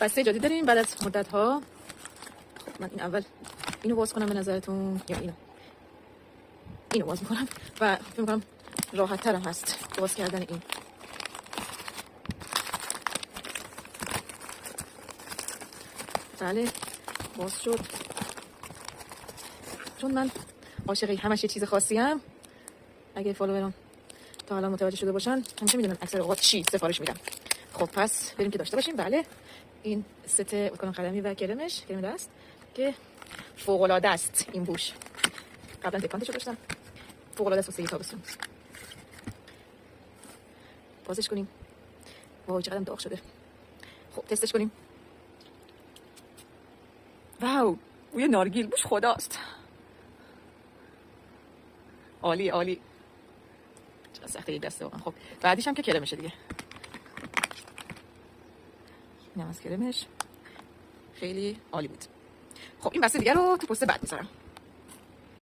بسته جدید داریم بعد از مدت ها. خب من این اول اینو باز کنم به نظرتون یا اینو باز میکنم و فکر میکنم راحت ترم هست باز کردن این. بله باز شد. چون من عاشق همش یه چیز خاصی ام، اگه فالوورام تا حالا متوجه شده باشن همیشه میدونن اکثر اوقات چی سفارش میدم. خب پس بریم که داشته باشیم. بله این ست اتکلون قلمی و کرم دست که فوق العاده است. این بوش قبلا دکانتشو داشتم، فوق العاده است واسه تابستون. بازش کنیم. وای چقدر داغ شده. خب تستش کنیم. واو بوی نارگیل بوش خداست. عالی عالی. چقدر سخته یک دسته واقعا. خب بعدیش هم که کرمشه دیگه. اینم از کرمش خیلی عالی بود. خب این بسته دیگه رو تو پست بعد میذارم.